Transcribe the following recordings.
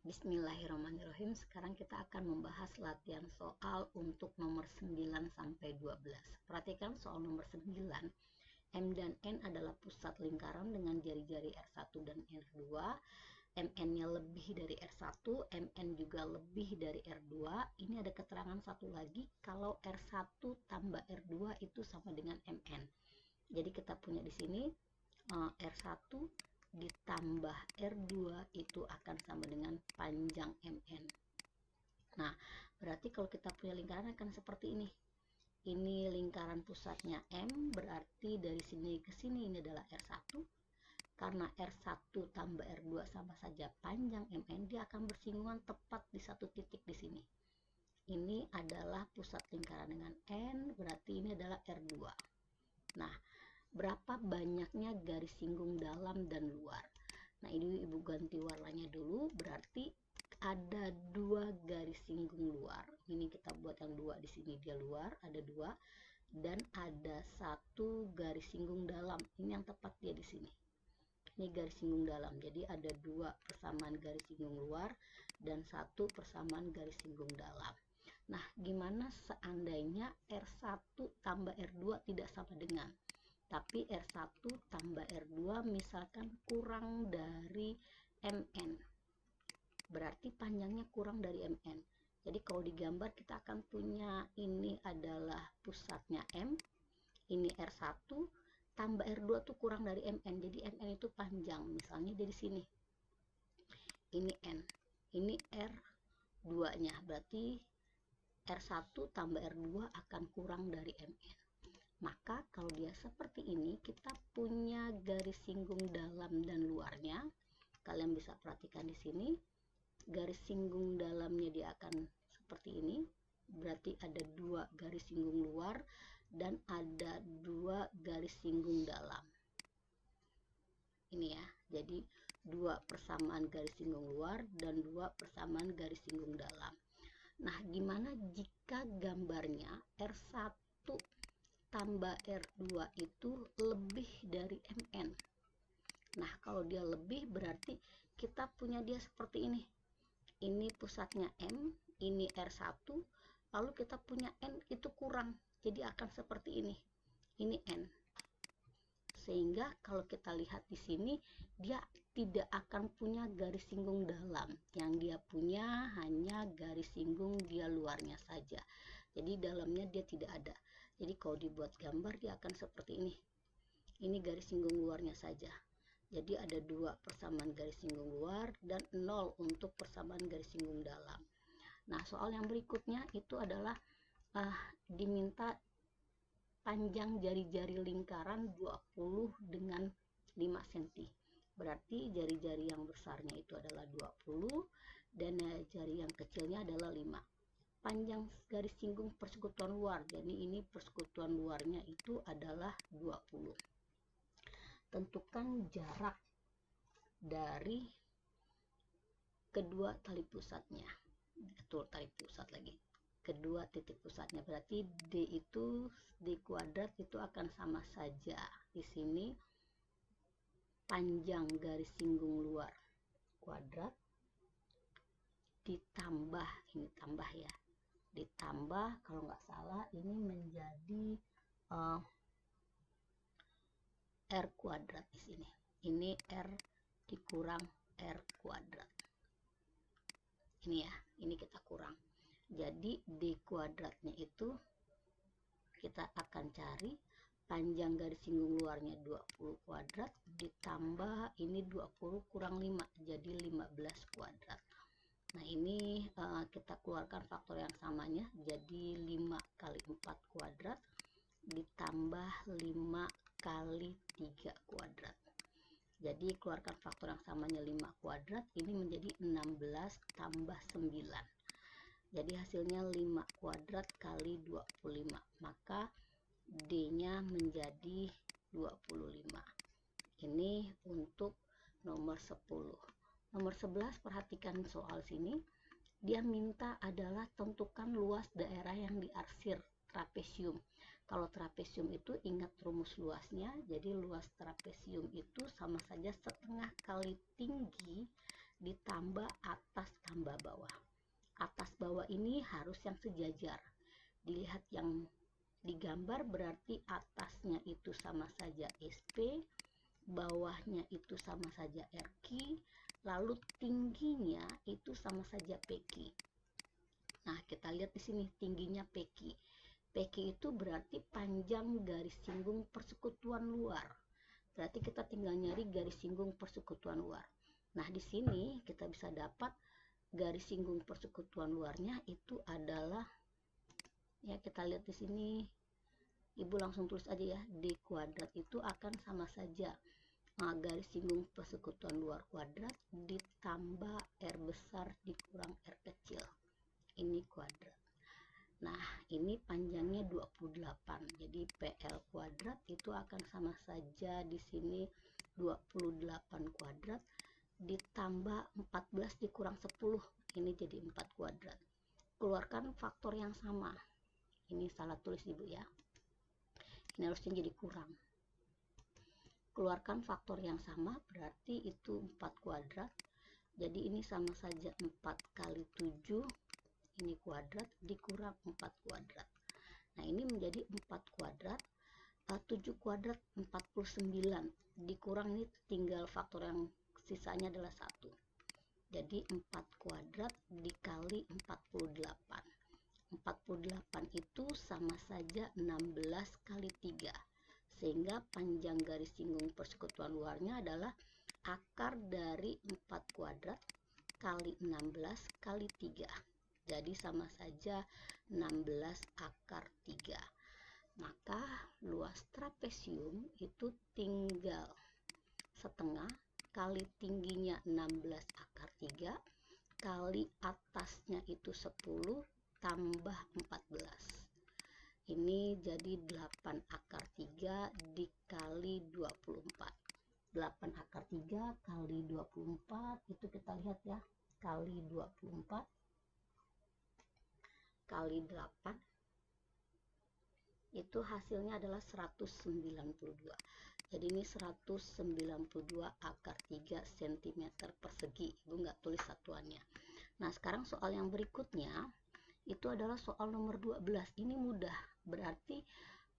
Bismillahirrahmanirrahim. Sekarang kita akan membahas latihan soal untuk nomor 9 sampai 12. Perhatikan soal nomor 9. M dan N adalah pusat lingkaran dengan jari-jari R1 dan R2. MN-nya lebih dari R1, MN juga lebih dari R2. Ini ada keterangan satu lagi, kalau R1 tambah R2 itu sama dengan MN. Jadi kita punya di sini R1 ditambah R2 itu akan sama dengan panjang MN. Nah, berarti kalau kita punya lingkaran akan seperti ini. Ini lingkaran pusatnya M, berarti dari sini ke sini ini adalah R1. Karena R1 tambah R2 sama saja panjang MN, dia akan bersinggungan tepat di satu titik di sini. Ini adalah pusat lingkaran dengan N, berarti ini adalah R2. Nah, berapa banyaknya garis singgung dalam dan luar? Nah, ini ibu ganti warnanya dulu, berarti ada 2 garis singgung luar. Ini kita buat yang 2 di sini, dia luar, ada 2, dan ada 1 garis singgung dalam. Ini yang tepat dia di sini. Ini garis singgung dalam. Jadi ada 2 persamaan garis singgung luar dan 1 persamaan garis singgung dalam. Nah, gimana seandainya R1 tambah R2 tidak sama dengan, tapi R1 tambah R2 misalkan kurang dari MN, berarti panjangnya kurang dari MN. Jadi kalau digambar kita akan punya ini adalah pusatnya M, ini R1 tambah R2 tuh kurang dari MN, jadi MN itu panjang. Misalnya dari sini ini N, ini R2 nya, berarti R1 tambah R2 akan kurang dari MN. Maka kalau dia seperti ini, kita punya garis singgung dalam dan luarnya. Kalian bisa perhatikan di sini, garis singgung dalamnya dia akan seperti ini. Berarti ada 2 garis singgung luar dan ada 2 garis singgung dalam. Ini ya, jadi 2 persamaan garis singgung luar dan 2 persamaan garis singgung dalam. Nah, gimana jika gambarnya R1 tambah R2 itu lebih dari MN? Nah, kalau dia lebih berarti kita punya dia seperti ini. Ini pusatnya M, ini R1, lalu kita punya N itu kurang. Jadi akan seperti ini. Ini N. Sehingga kalau kita lihat di sini, dia tidak akan punya garis singgung dalam. Yang dia punya hanya garis singgung dia luarnya saja. Jadi dalamnya dia tidak ada. Jadi kalau dibuat gambar dia akan seperti ini. Ini garis singgung luarnya saja. Jadi ada 2 persamaan garis singgung luar dan 0 untuk persamaan garis singgung dalam. Nah, soal yang berikutnya itu adalah diminta panjang jari-jari lingkaran 20 dengan 5 cm. Berarti jari-jari yang besarnya itu adalah 20 dan jari yang kecilnya adalah 5. Panjang garis singgung persekutuan luar, jadi ini persekutuan luarnya itu adalah 20. Tentukan jarak dari kedua tali pusatnya. Betul, tali pusat lagi. Kedua titik pusatnya, berarti D kuadrat itu akan sama saja. Di sini panjang garis singgung luar kuadrat ditambah, ini tambah ya, ditambah kalau nggak salah ini menjadi R kuadrat di sini. Ini R dikurang R kuadrat. Ini ya, ini kita kurang. Jadi D kuadratnya itu kita akan cari panjang garis singgung luarnya 20 kuadrat ditambah ini 20 kurang 5, jadi 15 kuadrat. Nah, ini kita keluarkan faktor yang samanya, jadi 5 kali 4 kuadrat ditambah 5 kali 3 kuadrat. Jadi keluarkan faktor yang samanya 5 kuadrat, ini menjadi 16 tambah 9. Jadi hasilnya 5 kuadrat kali 25, maka D-nya menjadi 25. Ini untuk nomor 10. Nomor 11, perhatikan soal sini. Dia minta adalah tentukan luas daerah yang diarsir trapesium. Kalau trapesium itu ingat rumus luasnya, jadi luas trapesium itu sama saja setengah kali tinggi ditambah atas tambah bawah. Atas bawah ini harus yang sejajar. Dilihat yang digambar berarti atasnya itu sama saja SP, bawahnya itu sama saja RQ, lalu tingginya itu sama saja PQ. Nah, kita lihat di sini tingginya PQ. PQ itu berarti panjang garis singgung persekutuan luar. Berarti kita tinggal nyari garis singgung persekutuan luar. Nah, di sini kita bisa dapat garis singgung persekutuan luarnya itu adalah, ya kita lihat di sini, Ibu langsung tulis aja ya, D kuadrat itu akan sama saja garis singgung persekutuan luar kuadrat ditambah R besar dikurang R kecil. Ini kuadrat. Nah, ini panjangnya 28. Jadi PL kuadrat itu akan sama saja di sini 28 kuadrat ditambah 14 dikurang 10. Ini jadi 4 kuadrat. Keluarkan faktor yang sama. Ini salah tulis Ibu ya. Ini harusnya jadi kurang. Keluarkan faktor yang sama berarti itu 4 kuadrat. Jadi ini sama saja 4 kali 7. Ini kuadrat dikurang 4 kuadrat. Nah, ini menjadi 4 kuadrat. 7 kuadrat 49. Dikurang ini tinggal faktor yang sisanya adalah 1. Jadi 4 kuadrat dikali 48. 48 itu sama saja 16 kali 3. Sehingga panjang garis singgung persekutuan luarnya adalah akar dari 4 kuadrat kali 16 kali 3. Jadi sama saja 16 akar 3. Maka luas trapesium itu tinggal setengah kali tingginya 16 akar 3 kali atasnya itu 10 tambah 14. Ini jadi 8 akar 3 dikali 24. 8 akar 3 kali 24 itu kita lihat ya, kali 24 kali 8 itu hasilnya adalah 192. Jadi ini 192 akar 3 cm persegi. Ibu nggak tulis satuannya. Nah, sekarang soal yang berikutnya itu adalah soal nomor 12. Ini mudah, berarti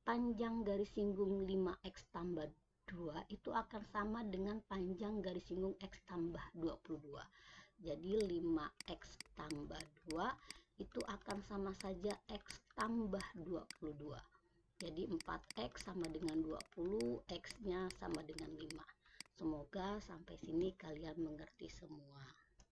panjang garis singgung 5x tambah 2 itu akan sama dengan panjang garis singgung x tambah 22. Jadi 5x tambah 2 itu akan sama saja x tambah 22. Jadi 4x sama dengan 20, x-nya sama dengan 5. Semoga sampai sini kalian mengerti semua.